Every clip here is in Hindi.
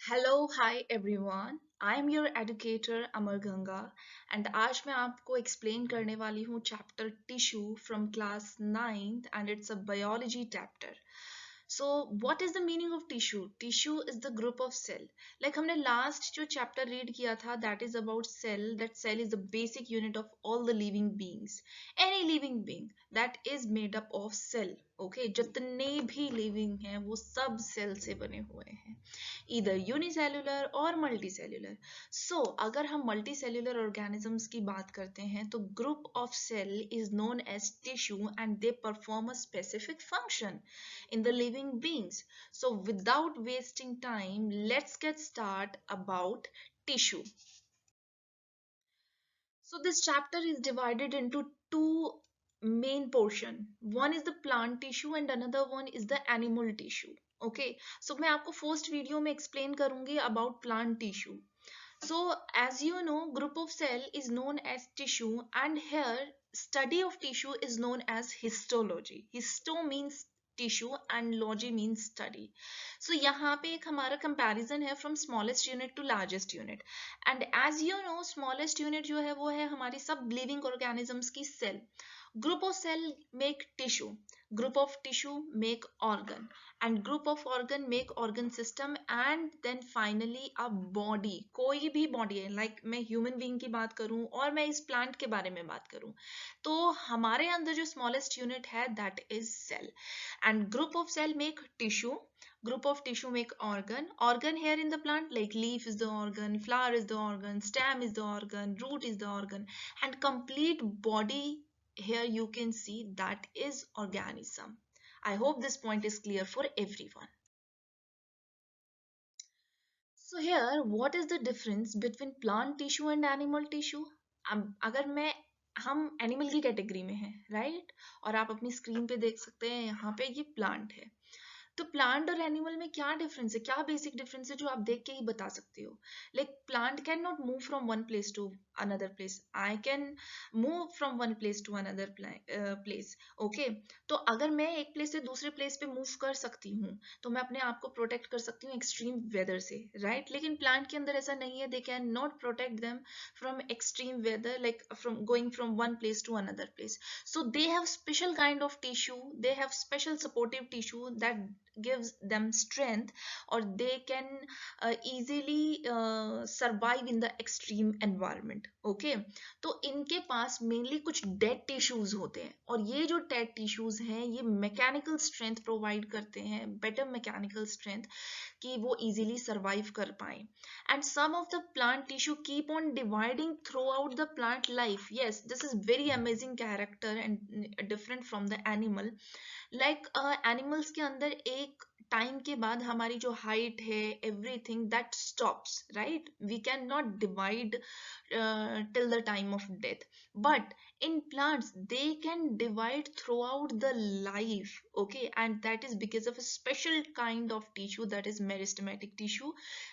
Hello hi everyone I am your educator Amar Ganga and आज मैं आपको एक्सप्लेन करने वाली हूँ chapter tissue from class 9th and it's a biology chapter. So what is the meaning of tissue? Tissue is the group of cell. Like हमने last जो chapter read किया था, that is about cell. That cell is the basic unit of all the living beings. Any living being that is made up of cell. Okay, जितने भी living हैं वो सब cell से बने हुए हैं, either unicellular और multicellular. So अगर हम multicellular organisms की बात करते हैं तो group of cell is known as tissue and they perform a specific function in the living beings. So without wasting time, let's get started about tissue. So this chapter is divided into two main portion. One is the plant tissue and another one is the animal tissue. Okay, so मैं आपको first video में explain करूँगी about plant tissue. So as you know, group of cell is known as tissue, and here study of tissue is known as histology. Histo means tissue and logy means study. So यहाँ पे एक हमारा comparison है from smallest unit to largest unit. And as you know, smallest unit जो है वो है हमारी सब living organisms की cell. Group of cell make tissue, group of tissue make organ, and group of organ make organ system, and then finally a body. कोई भी body है, like मैं human being की बात करूं और मैं इस plant के बारे में बात करूं, तो हमारे अंदर जो smallest unit है that is cell. And group of cell make tissue, group of tissue make organ here in the plant, like leaf is the organ, flower is the organ, stem is the organ, root is the organ, and complete body here you can see that is organism. I hope this point is clear for everyone. So here what is the difference between plant tissue and animal tissue? अगर मैं हम एनिमल की कैटेगरी में हैं, राइट, और आप अपनी स्क्रीन पे देख सकते हैं यहाँ पे ये प्लांट है. तो प्लांट और एनिमल में क्या डिफरेंस है, क्या बेसिक डिफरेंस है जो आप देख के ही बता सकते हो? Like plant can not move from one place to another place, I can move from one place to another place. Okay, तो अगर मैं एक प्लेस से दूसरे प्लेस पे मूव कर सकती हूँ तो मैं अपने आप को प्रोटेक्ट कर सकती हूँ एक्सट्रीम वेदर से, राइट. लेकिन प्लांट के अंदर ऐसा नहीं है, they can not protect them from extreme weather, like from going from one place to another place. So they have special kind of tissue, they have special supportive tissue that gives them strength, or they can easily survive in the extreme environment. Okay, तो इनके पास मेनली कुछ डेड टिश्यूज होते हैं, और ये जो डेड टिश्यूज हैं ये मैकेनिकल स्ट्रेंथ प्रोवाइड करते हैं, बेटर मैकेनिकल स्ट्रेंथ, कि वो easily survive कर पाए. And some of the plant tissue keep on dividing throughout the plant life. Yes, this is very amazing character and different from the animal. Like animals के अंदर एक टाइम के बाद हमारी जो हाइट है everything that stops, right. We can not divide till the time of death, but in plants they can divide throughout the life. Okay, and that is because of a special kind of tissue, that is meristematic tissue,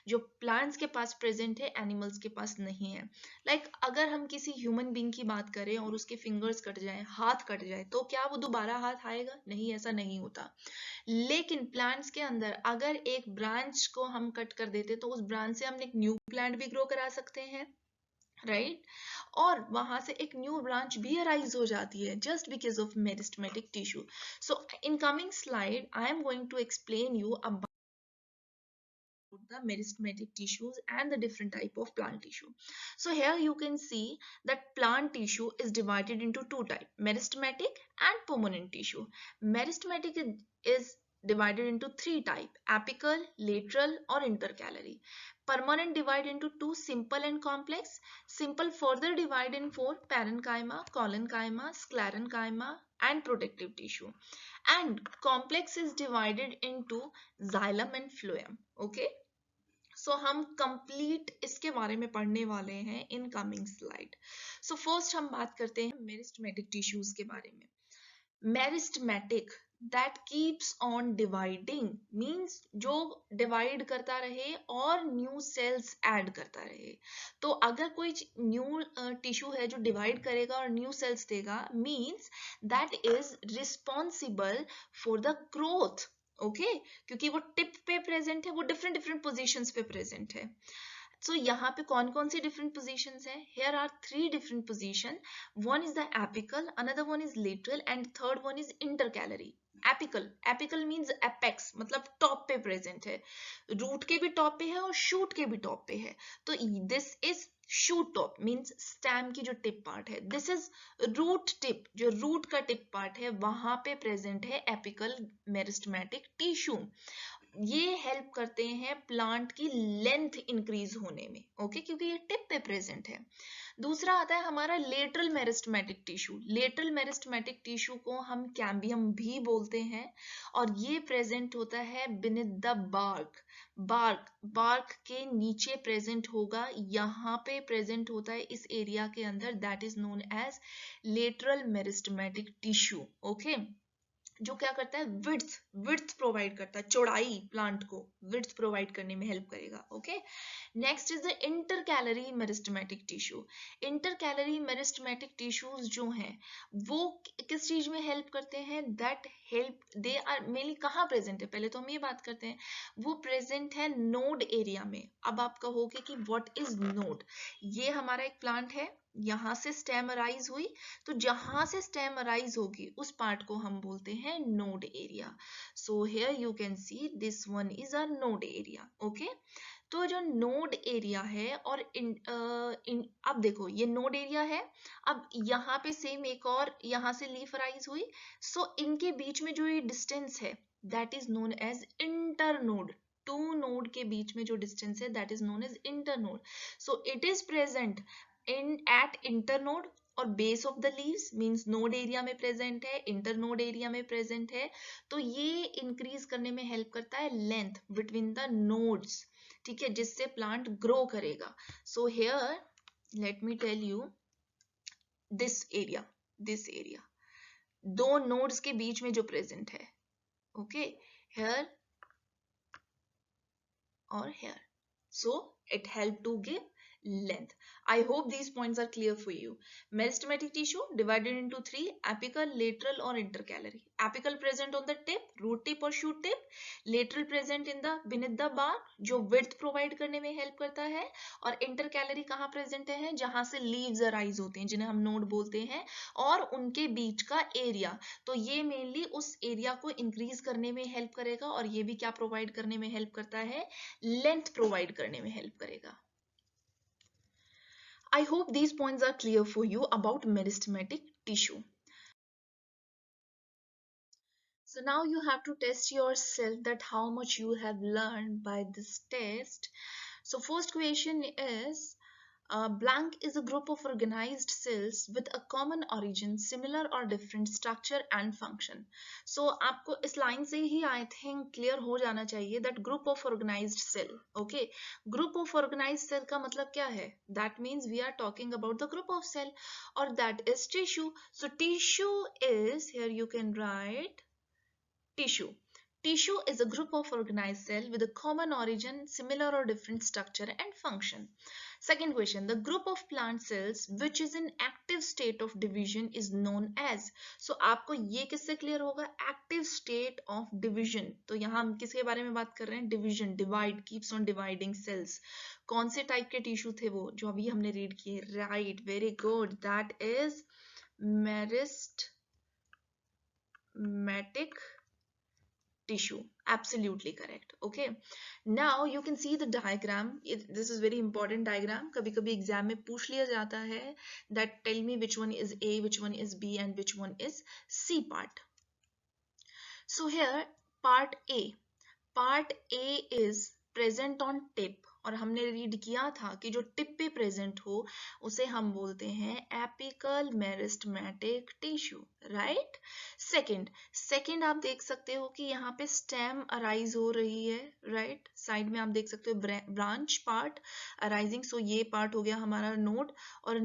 जो plants के पास present है, animals के पास नहीं है. Like अगर हम किसी human being की बात करें और उसके fingers कट जाए, हाथ कट जाए, तो क्या वो दोबारा हाथ आएगा? नहीं, ऐसा नहीं होता. लेकिन प्लांट्स के अंदर अगर एक ब्रांच को हम कट कर देते तो उस ब्रांच से हम एक न्यू प्लांट भी ग्रो करा सकते हैं, राइट. और वहां से एक न्यू ब्रांच भी अराइज हो जाती है just because of meristematic tissue. So in coming slide I am going to explain you about the meristematic tissues and the different type of plant tissue. So here you can see that plant tissue is divided into two types, meristematic and permanent tissue. Meristematic is divided into three types, apical, lateral or intercalary. Permanent divide into two, simple and complex. Simple further divide in four, parenchyma, collenchyma, sclerenchyma and protective tissue. And complex is divided into xylem and phloem. Okay, सो हम कंप्लीट इसके बारे में पढ़ने वाले हैं इन कमिंग स्लाइड. सो फर्स्ट हम बात करते हैं मेरिस्टेमेटिक टिश्यूज के बारे में. Meristematic that keeps on dividing means जो डिवाइड करता रहे और न्यू सेल्स ऐड करता रहे. तो अगर कोई न्यू टिश्यू है जो डिवाइड करेगा और न्यू सेल्स देगा, means that is responsible for the growth. Okay क्योंकि वो टिप पे प्रेजेंट है, वो डिफरेंट डिफरेंट पोजीशंस पे प्रेजेंट है. So यहाँ पे कौन कौन सी different positions है? Here are 3 different position. One is the apical, another one is lateral, and third one is intercalary. Apical means apex, मतलब टॉप पे प्रेजेंट है. रूट के भी टॉप पे है और शूट के भी टॉप पे है. तो this is shoot top means stem की जो टिप पार्ट है. दिस इज रूट टिप, जो रूट का टिप पार्ट है वहां पे प्रेजेंट है एपिकल मेरिस्टेमेटिक टिश्यू. ये हेल्प करते हैं प्लांट की लेंथ इंक्रीज होने में. ओके क्योंकि ये टिप पे प्रेजेंट है. दूसरा आता है हमारा lateral meristematic tissue. Lateral meristematic tissue को हम कैम्बियम भी बोलते हैं और ये प्रेजेंट होता है बिनीथ द बार्क. बार्क के नीचे प्रेजेंट होगा, यहाँ पे प्रेजेंट होता है इस एरिया के अंदर. That is known as lateral meristematic tissue. Okay जो क्या करता है विड्थ प्रोवाइड करता है, चौड़ाई प्लांट को विड्थ प्रोवाइड करने में हेल्प करेगा. Okay next is the intercalary meristematic tissue. Intercalary meristematic tissues जो हैं वो किस चीज में हेल्प करते हैं? That help they are mainly कहाँ प्रेजेंट है, पहले तो हम ये बात करते हैं. वो प्रेजेंट है नोड एरिया में. अब आप कहोगे कि व्हाट इज नोड. ये हमारा एक प्लांट है, यहां से स्टेम अराइज हुई, तो जहां से स्टेम अराइज होगी उस पार्ट को हम बोलते हैं node area. So here you can see this one is a node area. Okay तो जो नोड एरिया है और अब देखो ये नोड एरिया है. अब यहाँ पे सेम एक और यहाँ से लीफ अराइज हुई. सो इनके बीच में जो ये डिस्टेंस है that is known as internode. Two node के बीच में जो डिस्टेंस है that is known as internode. So it is present in at internode और base of the leaves means node area में प्रेजेंट है, इंटरनोड एरिया में प्रेजेंट है. तो ये इंक्रीज करने में हेल्प करता है लेंथ बिटवीन द नोड्स. ठीक है जिससे प्लांट ग्रो करेगा. So here let me tell you this area दो नोड्स के बीच में जो प्रेजेंट है. ओके हियर और here. So it help to give length. I hope these points are clear for you. Meristematic tissue divided into 3: apical, lateral or intercalary. Apical present on the tip, root tip और shoot tip. Lateral present in the beneath the bark जो width provide करने में help करता है. और intercalary कहाँ present है? जहाँ से leaves arise होते हैं जिन्हें हम node बोलते हैं और उनके बीच का area. तो ये mainly उस area को increase करने में help करेगा और ये भी क्या provide करने में help करता है? Length provide करने में help करेगा. I hope these points are clear for you about meristematic tissue. So now you have to test yourself that how much you have learned by this test. So first question is, blank is a group of organized cells with a common origin, similar or different structure and function. So आपको इस line से ही I think clear हो जाना चाहिए that group of organized cell. Okay, group of organized cell का मतलब क्या है? That means we are talking about the group of cell or that is tissue. So tissue is, here you can write tissue. Tissue is a group of organized cell with a common origin, similar or different structure and function. Second question, the group of plant cells which is in active state of division is known as. So आपको ये किससे clear होगा? Active state of division. तो यहाँ हम किसके बारे में बात कर रहे हैं? Division, divide, keeps on dividing cells. कौन से टाइप के टिश्यू थे वो जो अभी हमने रीड किए? Right, very good. That is meristematic tissue. Absolutely correct. Okay, now you can see the diagram. This is very important diagram. कभी कभी एग्जाम में पूछ लिया जाता है that tell me which one is A, which one is B and which one is C part. So here part A is present on tip और हमने रीड किया था कि जो टिप पे प्रेजेंट हो उसे हम बोलते हैं apical meristematic tissue. Right. Second आप देख सकते हो कि यहाँ पे स्टेम अराइज हो रही है. राइट. साइड में आप देख सकते हो ब्रांच पार्ट अराइजिंग. सो ये पार्ट हो गया हमारा नोड और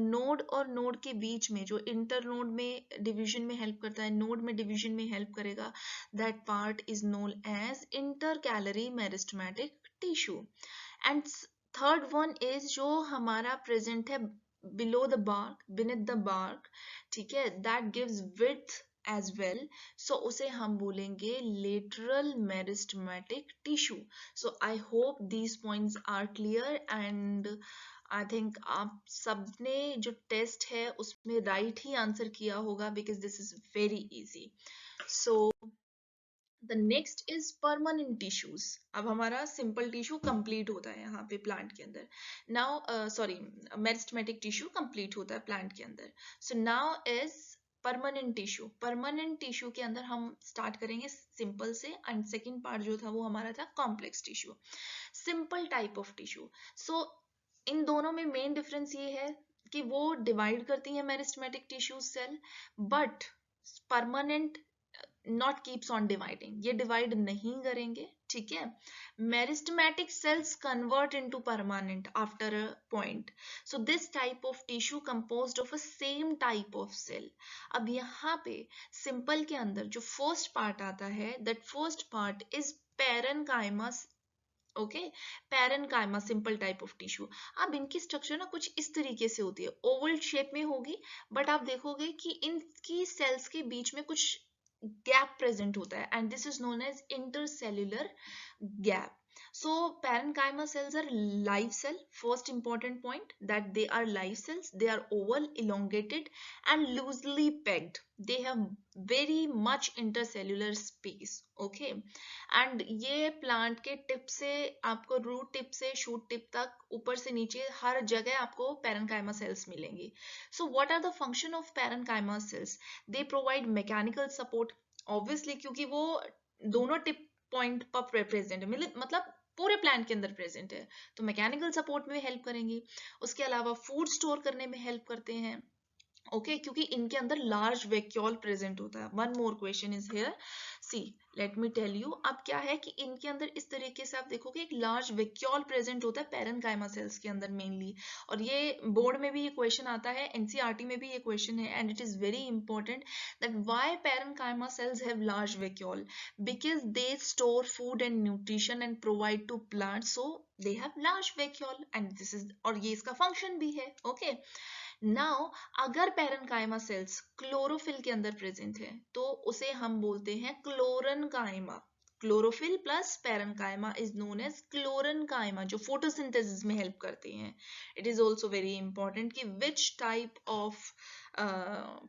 नोड के बीच में जो इंटर नोड में डिवीजन में हेल्प करता है, नोड में डिवीजन में हेल्प करेगा, that part is known as intercalary meristematic tissue. And third one is जो हमारा प्रेजेंट है below the bark, beneath the bark. ठीक है, that gives width as well, so उसे हम बोलेंगे lateral meristematic tissue. So I hope these points are clear and I think आप सबने जो टेस्ट है उसमें राइट ही आंसर किया होगा because this is very easy. So the next is permanent tissues. अब हमारा simple tissue complete होता है यहाँ पे plant के अंदर. Now sorry, meristematic tissue complete होता है plant के अंदर. So now is permanent tissue. Permanent tissue के अंदर हम स्टार्ट करेंगे सिंपल से एंड सेकंड पार्ट जो था वो हमारा था complex tissue. Simple type of tissue. So इन दोनों में मेन डिफरेंस ये है कि वो डिवाइड करती है meristematic tissue cell, but permanent not keeps on dividing, ये डिवाइड नहीं करेंगे. ठीक है. Meristematic cells convert into permanent after a point. So this type of tissue composed of a same type of cell. अब यहाँ पे सिंपल के अंदर जो फर्स्ट पार्ट आता है, that first part is parenchyma. Okay, parenchyma simple type of tissue. अब इनकी स्ट्रक्चर ना कुछ इस तरीके से होती है, ओवल शेप में होगी, बट आप देखोगे कि इनकी सेल्स के बीच में कुछ गैप प्रेजेंट होता है and this is known as intercellular gap. So parenchyma cells are live cell. First important point that they are live cells. They are oval, elongated and loosely pegged. They have very much intercellular space. Okay. And ये plant के टिप से आपको रूट टिप से शूट टिप तक ऊपर से नीचे हर जगह आपको parenchyma cells मिलेंगी. So what are the function of parenchyma cells? They provide mechanical support. Obviously क्योंकि वो दोनों टिप पॉइंट पर प्रेजेंट है, मतलब पूरे प्लांट के अंदर प्रेजेंट है, तो मैकेनिकल सपोर्ट में हेल्प करेंगी. उसके अलावा फूड स्टोर करने में हेल्प करते हैं. ओके, क्योंकि इनके अंदर लार्ज वैक्यूल प्रेजेंट होता है. One more question is here, see let me tell you. अब क्या है कि इनके अंदर इस तरीके से आप देखोगे एक लार्ज वैक्यूल प्रेजेंट होता है पैरेनकाइमा सेल्स के अंदर मेनली. और ये बोर्ड में भी ये क्वेश्चन आता है, एनसीईआरटी में भी ये क्वेश्चन है and it is very important that why parenchyma cells have large vacuole. Because they store food and nutrition and provide to plants, so they have large vacuole and this is, और ये इसका फंक्शन भी है. ओके. नाउ अगर पैरेनकाइमा सेल्स क्लोरोफिल के अंदर प्रेजेंट है तो उसे हम बोलते हैं chlorenchyma. Chlorophyll plus parenchyma is known as chlorenchyma, जो फोटोसिंथेसिस में हेल्प करते हैं. It is also very important कि which type of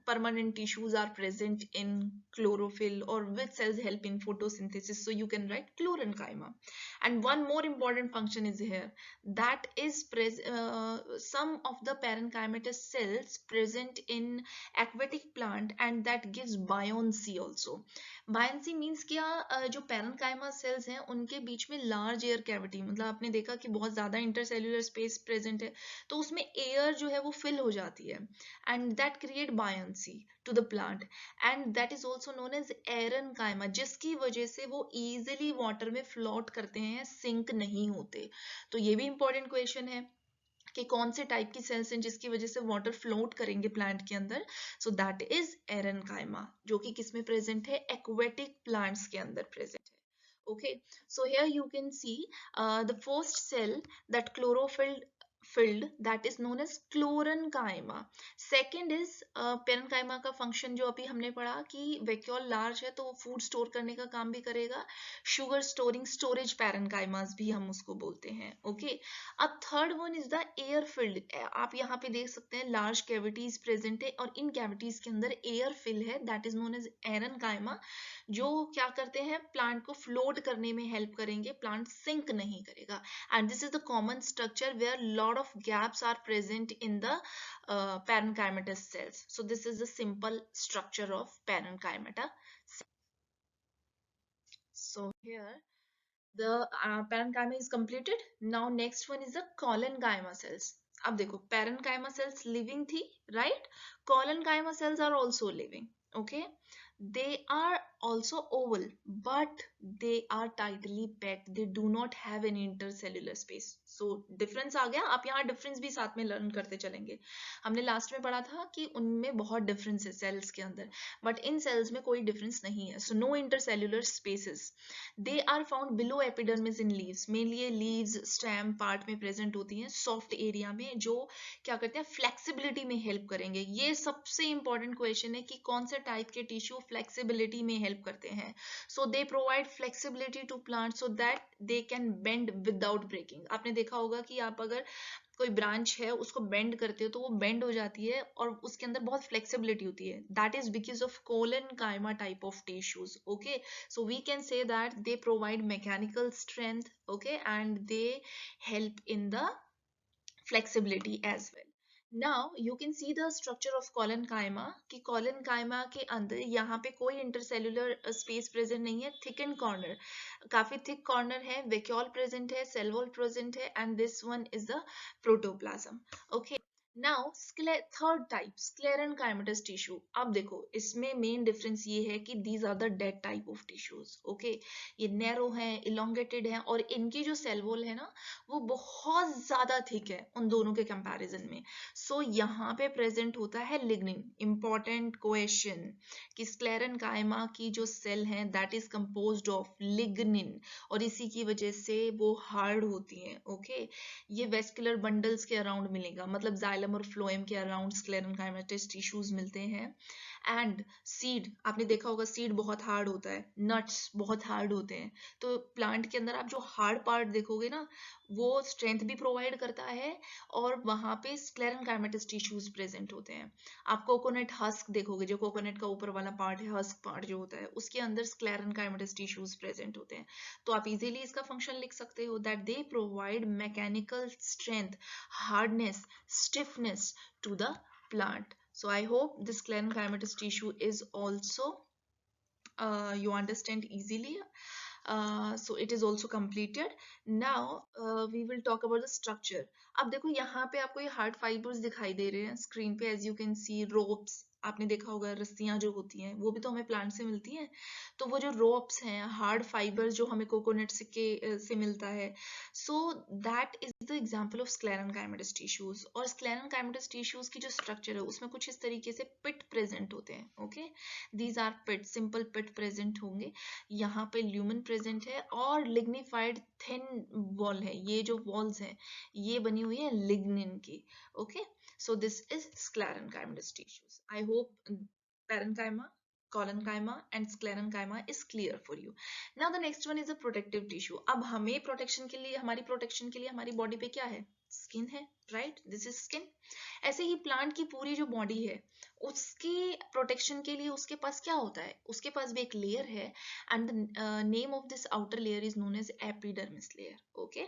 permanent tissues are present in chlorophyll or which cells help in photosynthesis, so you can write chlorenchyma. And one more important function is here, that is some of the parenchymatous cells present in aquatic plant and that gives buoyancy also. Buoyancy means क्या, जो parenchyma cells हैं उनके बीच में large air cavity, मतलब आपने देखा कि बहुत ज्यादा intercellular space present है, तो उसमें air जो है वो fill हो जाती है and that create buoyancy to the plant and that is also known as parenchyma, जिसकी वजह से वो easily water में float करते हैं, sink नहीं होते. तो ये भी important question है कि कौन से टाइप की सेल्स हैं जिसकी वजह से वाटर फ्लोट करेंगे प्लांट के अंदर. सो दैट इज एरेनकाइमा, जो कि किस में प्रेजेंट है, एक्वेटिक प्लांट्स के अंदर प्रेजेंट है. Okay, so here you can see the first cell that chlorophyll filled, that is known as chlorenchyma. Second is parenchyma का फंक्शन जो अभी हमने पढ़ा कि वैक्यूल लार्ज है तो फूड स्टोर करने का काम भी करेगा. शुगर स्टोरिंग, स्टोरेज पैरेनकाइमास भी हम उसको बोलते हैं. ओके. अब third one is the air filled. आप यहाँ पे देख सकते हैं लार्ज कैविटीज प्रेजेंट है और इन कैविटीज के अंदर एयर फिल है, that is known as aerenchyma, जो क्या करते हैं, प्लांट को फ्लोट करने में हेल्प करेंगे, प्लांट सिंक नहीं करेगा. And this is the common structure where lot of gaps are present in the parenchymatous cells. So this is the simple structure of parenchyma. So here the parenchyma is completed. Now next one is the collenchyma cells. अब देखो parenchyma cells living थी, right? Collenchyma cells are also living. Okay, they are also oval, but they are tightly packed. They do not have any intercellular space. So difference आ गया. आप यहाँ difference भी साथ में learn करते चलेंगे. हमने last में पढ़ा था कि उनमें बहुत difference है cells के अंदर, but in cells में कोई difference नहीं है. So no intercellular spaces. They are found below epidermis in leaves. Mainly ये leaves stem part में present होती हैं, soft area में, जो क्या करते हैं, flexibility में help करेंगे. ये सबसे important question है कि कौन से type के tissue flexibility में help करते हैं. So they provide flexibility to plants so that they can bend without breaking. आपने देखा होगा कि आप अगर कोई ब्रांच है उसको बेंड करते हो तो वो बेंड हो जाती है और उसके अंदर बहुत फ्लेक्सिबिलिटी होती है. That is because of collenchyma type of tissues. Okay, so we can say that they provide mechanical strength, okay, and they help in the flexibility as well. Now you can see the structure of collenchyma कि collenchyma के अंदर यहाँ पे कोई intercellular space present नहीं है. thickened corner, काफी thick corner है, vacuole present है, cell wall present है, and this one is the protoplasm. Okay. Now third type, sclerenchymatous tissue. अब देखो इसमें main difference ये है कि these are the dead type of tissues. Okay, ये narrow है, elongated है, और इनकी जो cell wall है ना वो बहुत ज्यादा थिक है उन दोनों के कंपैरिजन में. सो यहाँ पे प्रेजेंट होता है लिग्निन. इंपॉर्टेंट क्वेश्चन कि स्क्लेरेनकाइमा की जो सेल है that is composed of lignin, और इसी की वजह से वो हार्ड होती हैं. ओके, ये वेस्कुलर बंडल्स के अराउंड मिलेगा, मतलब जाइलम और फ्लोएम के अराउंड स्क्लेरेनकाइमेटस टिश्यूज मिलते हैं. एंड सीड, आपने देखा होगा सीड बहुत हार्ड होता है, नट्स बहुत हार्ड होते हैं. तो प्लांट के अंदर आप जो हार्ड पार्ट देखोगे ना वो स्ट्रेंथ भी प्रोवाइड करता है, और वहां पे स्क्लेरेनकाइमेटस टिश्यूज प्रेजेंट होते हैं. आप कोकोनट हस्क देखोगे, जो कोकोनट का ऊपर वाला पार्ट है, हस्क पार्ट जो होता है, उसके अंदर स्क्लेरेनकाइमेटस टिश्यूज प्रेजेंट होते हैं. तो आप इजीली इसका फंक्शन लिख सकते हो that they provide mechanical strength, hardness, stiffness to the plant. So I hope this sclerenchymatous tissue is also you understand easily. So it is also completed. Now we will talk about the structure. अब देखो यहाँ पे आपको ये हार्ड फाइबर्स दिखाई दे रहे हैं स्क्रीन पे. As you can see ropes, आपने देखा होगा रस्सियां जो होती हैं वो भी तो हमें प्लांट से मिलती हैं. तो वो जो रोप्स हैं, हार्ड फाइबर जो हमें कोकोनट से मिलता है, so that is the example of sclerenchymatous tissues. और स्क्लेरेनकाइमेटस टिश्यूज की जो स्ट्रक्चर है उसमें कुछ इस तरीके से पिट प्रेजेंट होते हैं. Okay, these are pit, simple pit present होंगे. यहाँ पे ल्यूमन प्रेजेंट है और लिग्निफाइड थिन वॉल है. ये जो वॉल्स हैं ये बनी हुई है लिग्निन की. Okay, so this is sclerenchymatous tissues. I hope parenchyma, collenchyma and sclerenchyma is clear for you. Now the next one is a protective tissue. अब हमें प्रोटेक्शन के लिए, हमारी प्रोटेक्शन के लिए हमारी बॉडी पे क्या है, स्किन है, राइट, दिस इज स्किन. ऐसे ही प्लांट की पूरी जो बॉडी है उसकी प्रोटेक्शन के लिए उसके पास क्या होता है, उसके पास भी एक लेयर है, and name of this outer layer is known as epidermis layer. Okay,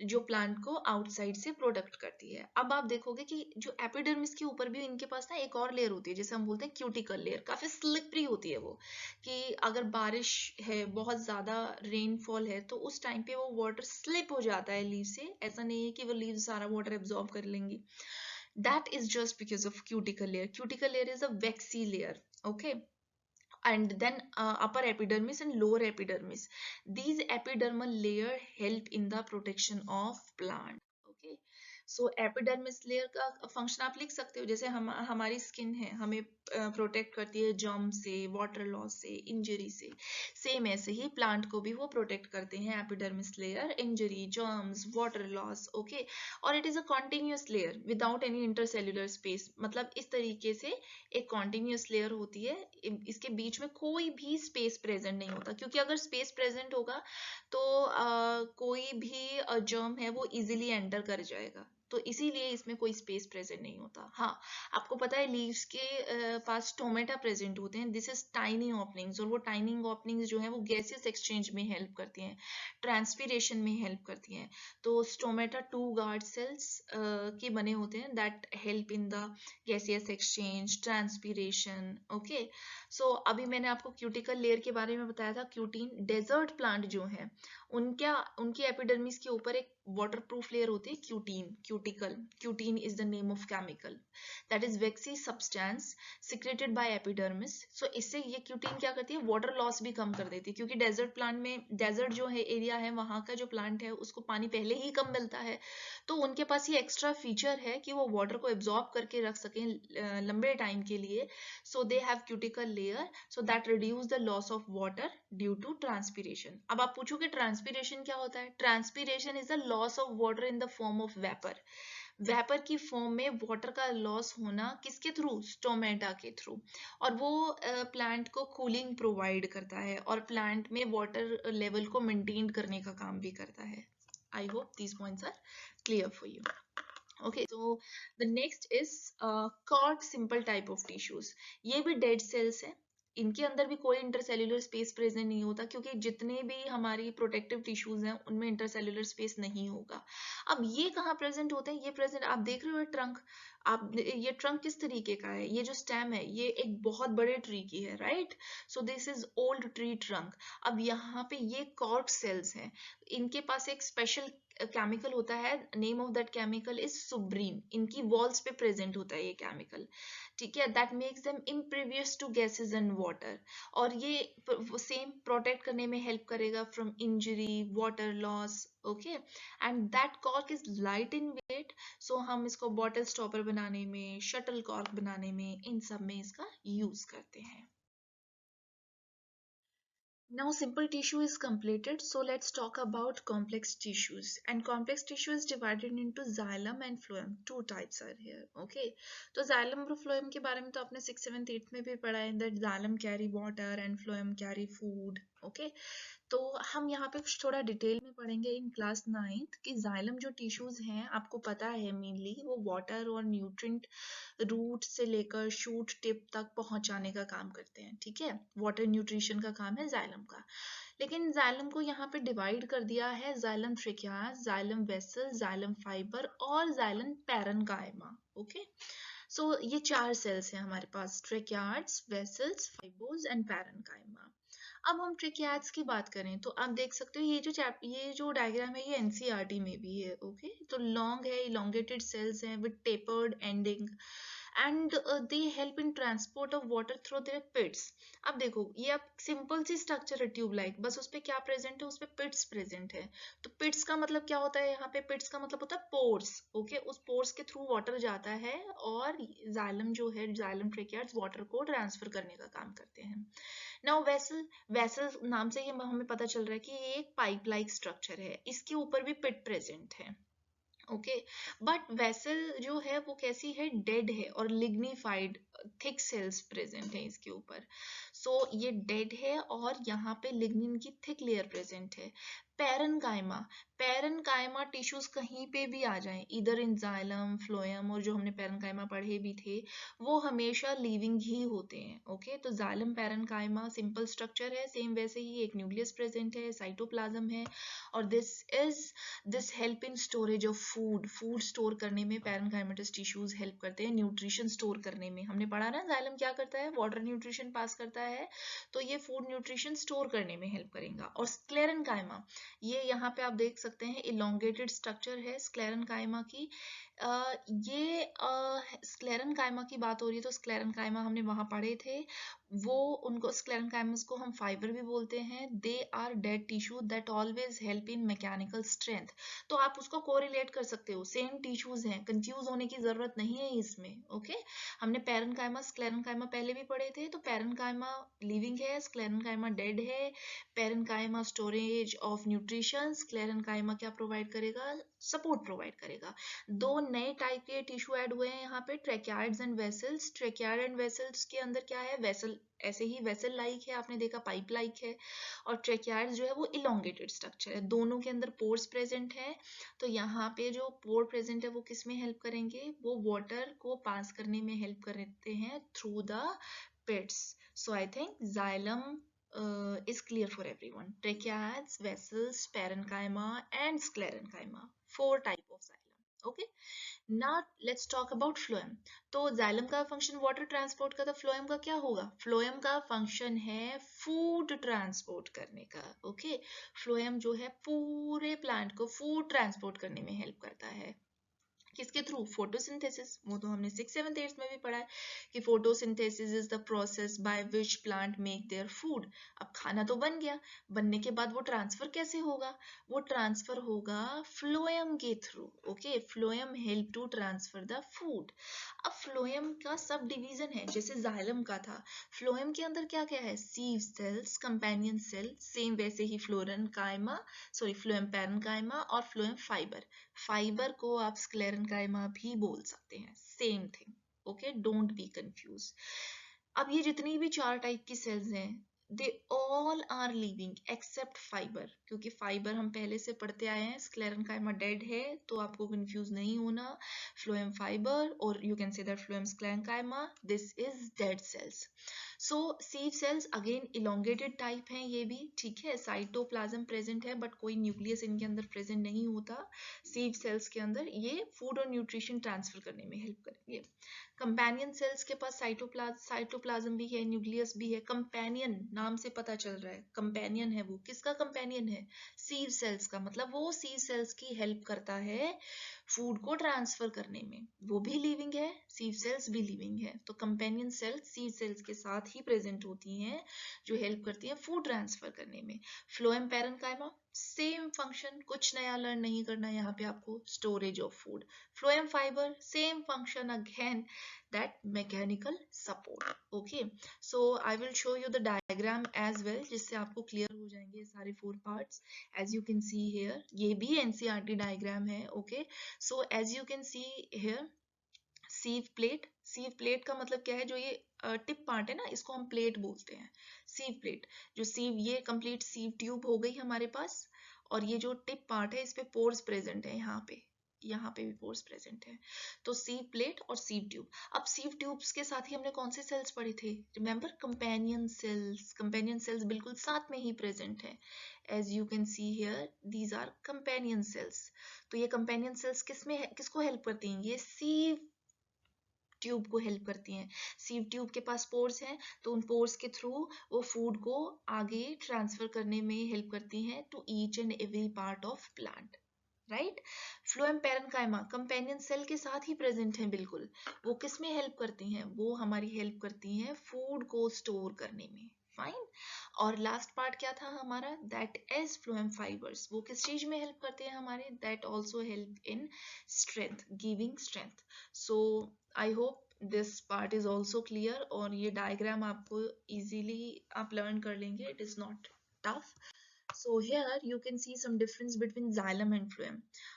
जो प्लांट को आउटसाइड से प्रोटेक्ट करती है. अब आप देखोगे कि जो एपिडर्मिस के ऊपर भी इनके पास ना एक और लेयर होती है, जैसे हम बोलते हैं क्यूटिकल लेयर. काफी स्लिपरी होती है वो, कि अगर बारिश है, बहुत ज्यादा रेनफॉल है, तो उस टाइम पे वो वाटर स्लिप हो जाता है लीव से. ऐसा नहीं है कि वो लीव सारा वाटर एब्जॉर्ब कर लेंगी. That is just because of cuticle layer. Cuticle layer is a waxy layer. Okay, and then upper epidermis and lower epidermis. These epidermal layer help in the protection of plant. Okay, so epidermis layer का फंक्शन आप लिख सकते हो, जैसे हमारी स्किन है हमें प्रोटेक्ट करती है जर्म से, वाटर लॉस से, इंजरी से. सेम ऐसे ही प्लांट को भी वो प्रोटेक्ट करते हैं. Epidermis layer, injury, germs, water loss. Okay, और it is a continuous layer without any intercellular space. मतलब इस तरीके से एक कॉन्टिन्यूअस लेयर होती है, इसके बीच में कोई भी स्पेस प्रेजेंट नहीं होता, क्योंकि अगर स्पेस प्रेजेंट होगा तो कोई भी जर्म है वो इजीली एंटर कर जाएगा. तो इसीलिए इसमें कोई स्पेस प्रेजेंट नहीं होता. हाँ, आपको पता है लीव्स के पास स्टोमेटा प्रेजेंट होते हैं. दिस इज टाइनी ओपनिंग्स, और वो टाइनी ओपनिंग्स जो है वो गैसियस एक्सचेंज में हेल्प करती हैं, ट्रांसपीरेशन में हेल्प करती हैं. तो स्टोमेटा 2 गार्ड सेल्स के बने होते हैं that help in the gaseous exchange, transpiration. Okay, so अभी मैंने आपको क्यूटिकल लेयर के बारे में बताया था. क्यूटीन, डेजर्ट प्लांट जो है उनकी एपिडर्मिस के ऊपर एक waterproof layer होती है cutin is the name of chemical that is waxy substance secreted by epidermis. So इससे ये क्यूटीन क्या करती है, water loss भी कम कर देती है, क्योंकि desert plant में, desert जो है एरिया है वहाँ का जो प्लांट है उसको पानी पहले ही कम मिलता है, तो उनके पास ये एक्स्ट्रा फीचर है कि वो वाटर को एब्जॉर्ब करके रख सकें लंबे टाइम के लिए. So they have cuticle layer so that reduce the loss of water due to transpiration. अब आप पूछोगे ट्रांसपीरेशन क्या होता है? Transpiration is the loss of water in the form of vapour. Vapour की फॉर्म में वाटर का लॉस होना किसके थ्रू? स्टोमेटा के थ्रू. और वो प्लांट को कूलिंग प्रोवाइड करता है और प्लांट में वाटर लेवल को मेंटेन करने का काम भी करता है. I hope these points are clear for you. Okay, so the next is cork simple type of tissues. ये भी dead cells है, इनके अंदर भी कोई इंटरसेल्युलर स्पेस प्रेजेंट नहीं होता, क्योंकि जितने भी हमारी प्रोटेक्टिव टिश्यूज हैं उनमें इंटरसेल्युलर स्पेस नहीं होगा. अब ये कहाँ प्रेजेंट होते हैं? ये प्रेजेंट, आप देख रहे हो ट्रंक, आप ये ट्रंक किस तरीके का है? ये जो स्टेम है ये एक बहुत बड़े ट्री की है, right? So this is old tree trunk. अब यहाँ पे ये कॉर्क सेल्स हैं, इनके पास एक स्पेशल केमिकल होता है, name of that chemical is suberin. इनकी वॉल्स पे प्रेजेंट होता है ये केमिकल, ठीक है? That makes them impervious to gases and water. और ये सेम प्रोटेक्ट करने में हेल्प करेगा from injury, water loss. Okay, and that cork is light in weight, so हम इसको बॉटल स्टॉपर बनाने में, शटल कॉर्क बनाने में, इन सब में इसका यूज करते हैं. Now simple tissue is completed, so let's talk about complex tissues. And complex tissue is divided into xylem and phloem. Two types are here. Okay, तो xylem और phloem के बारे में तो आपने 6th 7th 8th में भी पढ़ा है, that xylem carry water and phloem carry food. Okay, तो हम यहाँ पे कुछ थोड़ा डिटेल में पढ़ेंगे इन क्लास 9th कि जाइलम जो टिश्यूज हैं, आपको पता है मेनली वो वाटर और न्यूट्रिएंट रूट से लेकर शूट टिप तक पहुंचाने का काम करते हैं, ठीक है? वाटर न्यूट्रिशन का काम है जाइलम का. लेकिन जाइलम को यहाँ पे डिवाइड कर दिया है xylem tracheids, xylem vessel, xylem fibre और जाइलम पैरेन्काइमा. ओके, सो ये 4 सेल्स हैं हमारे पास, tracheids, vessels, fibres and parenchyma. अब हम ट्रेकियाट्स की बात करें तो आप देख सकते हो ये जो डायग्राम है ये एनसीईआरटी में भी है. ओके, तो लॉन्ग है, इलोंगेटेड सेल्स हैं with tapered ending and they help in transport of water through their pits. अब देखो ये अब सिंपल सी स्ट्रक्चर है ट्यूब लाइक, बस उस पे क्या प्रेजेंट है? उस पे पिट्स प्रेजेंट है. तो पिट्स का मतलब क्या होता है? यहाँ पे पिट्स का मतलब होता है पोर्स. ओके, उस पोर्स के थ्रू वाटर जाता है और जाइलम जो है, जाइलम ट्रेकियाट्स वाटर को ट्रांसफर करने का काम करते हैं. नाउ वेसल नाम से ही हमें पता चल रहा है कि ये एक पाइप लाइक स्ट्रक्चर है, इसके ऊपर भी पिट प्रेजेंट है. ओके, बट वेसल जो है वो कैसी है? डेड है और लिग्निफाइड थिक सेल्स प्रेजेंट है इसके ऊपर. सो ये डेड है और यहाँ पे लिग्निन की थिक लेयर प्रेजेंट है. पैरेन्काइमा टिश्यूज कहीं पे भी आ जाएं, इधर इन जाइलम, फ्लोएम और जो हमने पैरेन्काइमा पढ़े भी थे, वो हमेशा लिविंग ही होते हैं. ओके, तो जाइलम पैरेन्काइमा सिंपल स्ट्रक्चर है, सेम वैसे ही एक न्यूक्लियस प्रेजेंट है, साइटोप्लाज्म है, और this help in storage of food store करने में पैरेन्काइमेटस टिश्यूज हेल्प करते हैं, न्यूट्रिशन स्टोर करने में. हमने पढ़ा ना जाइलम क्या करता है? वाटर न्यूट्रिशन पास करता है, तो ये फूड न्यूट्रिशन स्टोर करने में हेल्प करेगा. और स्क्लेरेन्काइमा, ये यहाँ पे आप देख सकते हैं इलोंगेटेड स्ट्रक्चर है स्क्लेरेन्काइमा की. ये स्क्लेरेन्काइमा की बात हो रही है तो स्क्लेरेन्काइमा हमने वहां पढ़े थे, वो उनको स्क्लेरेन्काइमस को हम फाइबर भी बोलते हैं. They are dead tissue that always help in mechanical strength. तो आप उसको कोरिलेट कर सकते हो, सेम टिश्यूज हैं, कंफ्यूज होने की जरूरत नहीं है इसमें. ओके, हमने पैरेन्काइमा स्क्लेरेन्काइमा पहले भी पढ़े थे, तो पैरेन्काइमा लिविंग है, स्क्लेरेन्काइमा डेड है. Parenchyma storage of nutrition, sclerenchyma क्या प्रोवाइड करेगा? सपोर्ट प्रोवाइड करेगा. दो नए टाइप के टिश्यू ऐड हुए हैं यहाँ पे, ट्रेकियार्ड्स एंड वेसल्स. ट्रेकियार्ड एंड वेसल्स के अंदर क्या है? वेसल, ऐसे ही वेसल लाइक है, आपने देखा पाइप लाइक है. और ट्रेकियार्ड्स जो है वो इलोंगेटेड स्ट्रक्चर है, दोनों के अंदर पोर्स प्रेजेंट है. तो यहाँ पे जो पोर प्रेजेंट है वो किस में हेल्प करेंगे? वो वाटर को पास करने में हेल्प करते हैं through the pits. So I think xylem is clear for everyone. Tracheids, vessels, parenchyma and sclerenchyma. 4 type of xylem. Okay, now let's talk about phloem. तो जाइलम का फंक्शन वाटर ट्रांसपोर्ट का, तो फ्लोएम का क्या होगा? फ्लोएम का फंक्शन है फूड ट्रांसपोर्ट करने का। ओके, फ्लोएम जो है पूरे प्लांट को फूड ट्रांसपोर्ट करने में हेल्प करता है। किसके थ्रू? फोटोसिंथेसिस। वो तो हमने 6th 7th 8th में भी पढ़ा है कि photosynthesis is the process by which plant make their food. अब खाना तो बन गया, बनने के बाद वो ट्रांसफर कैसे होगा? वो ट्रांसफर होगा फ्लोएम के through. Okay, phloem help to transfer the food. अब फ्लोएम का सब डिवीजन है, जैसे जाइलम का था, फ्लोएम के अंदर क्या क्या है? Sieve cells, companion cell, same वैसे ही फ्लोरन कायमा, सॉरी फ्लोएम पैरेन्काइमा और फ्लोएम फाइबर। फाइबर को आप स्क्लेरेन्काइमा भी बोल सकते हैं, same thing. Okay, don't be confuse. अब ये जितनी भी 4 टाइप की सेल्स हैं, they all are living except fibre, क्योंकि फाइबर हम पहले से पढ़ते आए हैं, स्क्लेरेन्काइमा डेड है, तो आपको कंफ्यूज नहीं होना। फ्लोएम फाइबर और you can say that phloem sclerenchyma, this is dead cells. So sieve cells again elongated type हैं ये भी, ठीक है, साइटोप्लाज्म प्रेजेंट है बट कोई न्यूक्लियस इनके अंदर प्रेजेंट नहीं होता। सीव सेल्स के अंदर ये फूड और न्यूट्रिशन ट्रांसफर करने में हेल्प करेंगे। कंपेनियन सेल्स के पास साइटोप्लाज्म भी है, न्यूक्लियस भी है। कंपेनियन नाम से पता चल रहा है, कंपेनियन है वो। किसका कंपेनियन है? सीव सेल्स का। मतलब वो सीव सेल्स की हेल्प करता है फूड को ट्रांसफर करने में। वो भी लिविंग है, सीव सेल्स भी लिविंग है, तो कंपेनियन सेल्स सीव सेल्स के साथ ही प्रेजेंट होती हैं, जो हेल्प करती हैं फूड ट्रांसफर करने में। फ्लोएम पैरेन्काइमा, सेम फंक्शन, कुछ नया लर्न नहीं करना यहाँ पे आपको, storage of food. Phloem fibre, same function again, that mechanical support. Okay, so I will show you the diagram as well, जिससे आपको क्लियर हो जाएंगे सारे 4 parts. As you can see here, ये भी NCERT diagram है. Okay, so as you can see here, sieve plate. Sieve plate का मतलब क्या है? जो ये टिप पार्ट है ना, इसको हम प्लेट बोलते हैं, सीव प्लेट। जो सीव, ये कंप्लीट सीव ट्यूब हो गई हमारे पास, और ये जो टिप पार्ट है, इस पे पोर्स प्रेजेंट है, यहाँ पे भी पोर्स प्रेजेंट है। तो सीव प्लेट और सीव ट्यूब। अब सीव ट्यूब्स के साथ ही हमने कौन से सेल्स पढ़े थे? Remember, companion cells. Companion cells बिल्कुल साथ में ही प्रेजेंट है। As you can see here, these are companion cells. तो ये कंपेनियन सेल्स किसको हेल्प करती हैं? ये सीव ट्यूब को हेल्प करती हैं। सीव ट्यूब के पास पोर्स हैं, तो उन पोर्स के थ्रू वो फूड को आगे ट्रांसफर करने में हेल्प करती हैं to each and every part of plant, right. Phloem parenchyma companion cell के साथ ही प्रेजेंट है बिल्कुल। वो किस में हेल्प करती हैं? वो हमारी हेल्प करती हैं फूड को स्टोर करने में, फाइन। और लास्ट पार्ट क्या था हमारा? That is phloem fibres. वो किस चीज में हेल्प करते हैं हमारे? That also help in strength, giving strength. So I hope this part is also clear, और ये डायग्राम आपको इजीली आप लर्न कर लेंगे, it is not tough. So here you can see some difference between xylem and phloem.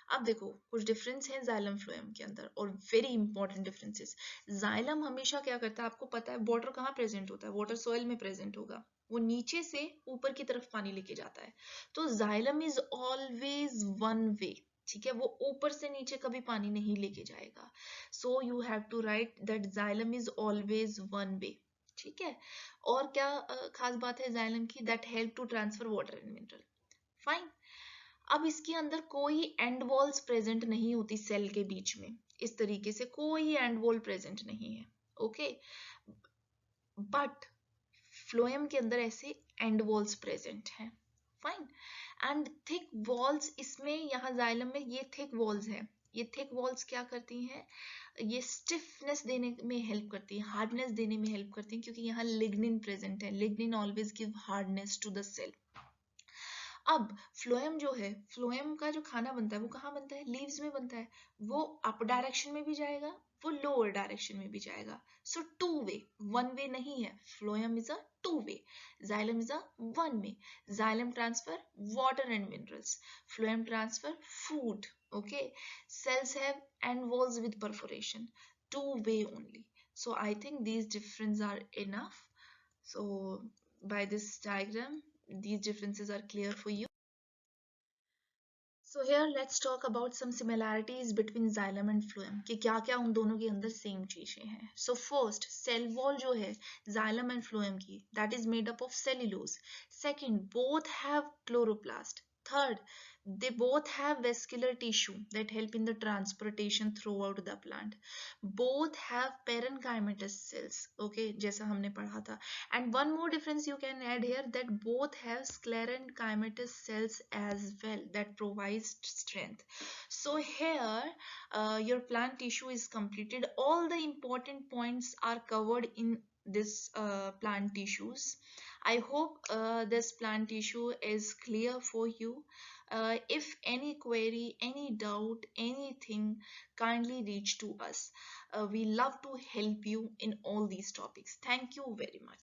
अब देखो कुछ डिफरेंस है xylem phloem के अंदर, और वेरी इंपॉर्टेंट डिफरेंसेस। xylem हमेशा क्या करता है, आपको पता है वाटर कहाँ प्रेजेंट होता है? वाटर सॉइल में प्रेजेंट होगा, वो नीचे से ऊपर की तरफ पानी लेके जाता है। तो xylem is always one way, ठीक है, वो ऊपर से नीचे कभी पानी नहीं लेके जाएगा। So you have to write that xylem is always one way, ठीक है। और क्या खास बात है जाइलम की? That help to transfer water and mineral, fine. अब इसके अंदर कोई एंड वॉल्स प्रेजेंट नहीं होती सेल के बीच में, इस तरीके से कोई एंड वॉल प्रेजेंट नहीं है, ओके। बट फ्लोएम के अंदर ऐसे एंड वॉल्स प्रेजेंट हैं, फाइन। एंड थिक वॉल्स, इसमें यहाँ जाइलम में ये थिक वॉल्स है। ये थिक वॉल्स क्या करती हैं? ये स्टिफनेस देने में हेल्प करती है, हार्डनेस देने में हेल्प करती है, क्योंकि यहाँ लिग्निन प्रेजेंट है। Lignin always give hardness to the cell. अब फ्लोएम जो है, फ्लोएम का जो खाना बनता है वो कहाँ बनता है? लीव्स में बनता है। वो अप डायरेक्शन में भी जाएगा, वो लोअर डायरेक्शन में भी जाएगा। सो टू वे, वन वे नहीं है। Phloem is a two way, xylem is a one way. Xylem transfer water and minerals, phloem transfer food, okay. Cells have end walls with perforation, two way only. So I think these differences are enough. So by this diagram, these differences are clear for you. So here let's talk about some similarities between xylem and phloem, कि क्या क्या उन दोनों के अंदर सेम चीजें हैं. So first, cell wall जो है xylem and phloem की, that is made up of cellulose. Second, both have chloroplast. Third, they both have vascular tissue that help in the transportation throughout the plant. Both have parenchymatous cells, okay, जैसा हमने पढ़ा था. And one more difference you can add here, that both have sclerenchymatous cells as well that provides strength. So here your plant tissue is completed. All the important points are covered in this plant tissues. I hope this plant tissue is clear for you. If any query, any doubt, anything, kindly reach to us. We love to help you in all these topics. Thank you very much.